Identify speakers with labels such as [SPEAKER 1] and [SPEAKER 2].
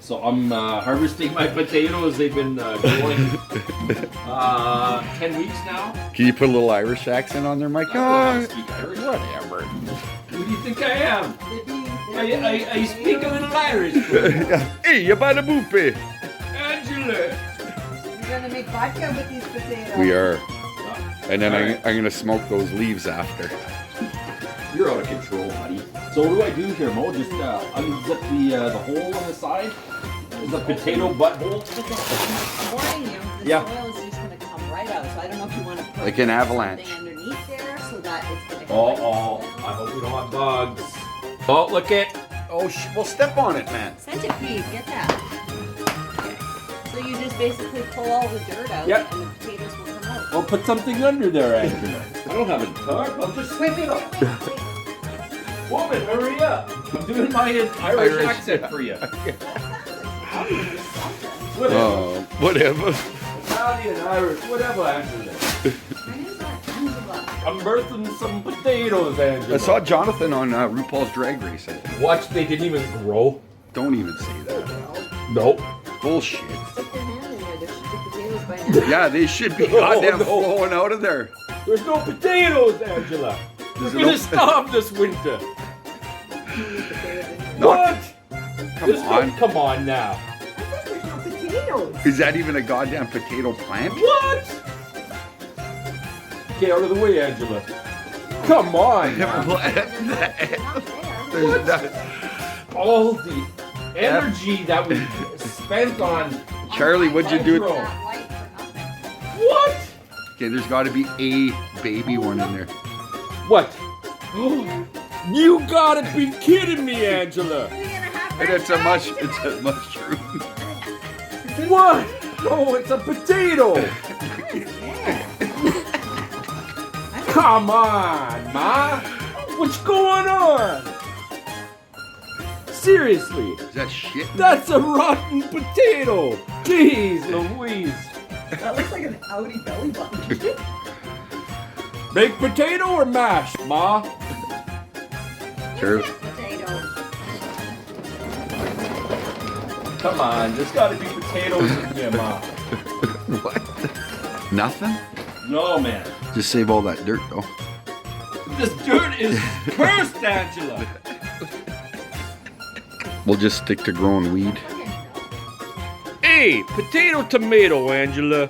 [SPEAKER 1] So I'm harvesting my potatoes. They've been growing 10 weeks now.
[SPEAKER 2] Can you put a little Irish accent on there, Mike?
[SPEAKER 1] I don't speak Irish.
[SPEAKER 2] Whatever.
[SPEAKER 1] Who do you think I am? I speak a little Irish.
[SPEAKER 2] Hey, you buy the boopy.
[SPEAKER 1] Angela.
[SPEAKER 3] You're gonna make vodka with these potatoes.
[SPEAKER 2] We are. And then
[SPEAKER 1] All right.
[SPEAKER 2] I'm gonna smoke those leaves after.
[SPEAKER 1] You're out of control, buddy. So what do I do here, Mo? Just unzip the hole on the side? Is a potato butthole?
[SPEAKER 3] I'm warning you, the
[SPEAKER 1] Yeah.
[SPEAKER 3] soil is just gonna come right out. So I don't know if you want to put
[SPEAKER 2] Like an avalanche.
[SPEAKER 3] something underneath there so that it's gonna come
[SPEAKER 1] Oh, I hope we don't have bugs. Oh, look it.
[SPEAKER 2] Oh, well, step on it, man.
[SPEAKER 3] Centipede, get that. Okay. So you just basically pull all the dirt out
[SPEAKER 1] Yep.
[SPEAKER 3] and the potatoes will come out.
[SPEAKER 1] Well, put something under there, Angela. I don't have a tarp. I'll just sweep it up. Woman, hurry up. I'm doing my Irish accent for you. Whatever.
[SPEAKER 2] Oh, whatever.
[SPEAKER 1] Italian, Irish, whatever, Angela.
[SPEAKER 3] My name's not Angela.
[SPEAKER 1] I'm birthing some potatoes, Angela.
[SPEAKER 2] I saw Jonathan on RuPaul's Drag Race. I think.
[SPEAKER 1] Watch, they didn't even grow.
[SPEAKER 2] Don't even say that.
[SPEAKER 1] Nope.
[SPEAKER 2] Bullshit.
[SPEAKER 3] Stick your hand in there. There should be potatoes by now.
[SPEAKER 2] Yeah, they should be goddamn flowing out of there.
[SPEAKER 1] There's no potatoes, Angela. We're
[SPEAKER 2] There's
[SPEAKER 1] gonna
[SPEAKER 2] no-
[SPEAKER 1] starve this winter.
[SPEAKER 2] No.
[SPEAKER 1] What?
[SPEAKER 2] Come on.
[SPEAKER 1] Come on now.
[SPEAKER 3] I thought there's no potatoes.
[SPEAKER 2] Is that even a goddamn potato plant?
[SPEAKER 1] What? Get out of the way, Angela. Come on. now.
[SPEAKER 2] There's not-
[SPEAKER 1] All the energy that we spent on.
[SPEAKER 2] Charlie, what'd you do?
[SPEAKER 1] Hydro.
[SPEAKER 3] That light for nothing.
[SPEAKER 1] What?
[SPEAKER 2] Okay, there's got to be a baby one in there.
[SPEAKER 1] What? You gotta be kidding me, Angela.
[SPEAKER 3] We're gonna have
[SPEAKER 2] And it's a
[SPEAKER 3] fresh
[SPEAKER 2] it's a mushroom.
[SPEAKER 1] What? No, it's a potato.
[SPEAKER 3] Yeah.
[SPEAKER 1] Come on, Ma. What's going on? Seriously,
[SPEAKER 2] Is that shit?
[SPEAKER 1] that's a rotten potato. Jeez Louise.
[SPEAKER 3] That looks like an Audi belly button.
[SPEAKER 1] Baked potato or mashed, Ma?
[SPEAKER 2] Sure.
[SPEAKER 3] Potato.
[SPEAKER 1] Come on, there's gotta be potatoes in here, Ma.
[SPEAKER 2] What? Nothing?
[SPEAKER 1] No, man.
[SPEAKER 2] Just save all that dirt though.
[SPEAKER 1] This dirt is cursed, Angela.
[SPEAKER 2] We'll just stick to growing weed.
[SPEAKER 1] Hey, potato tomato, Angela.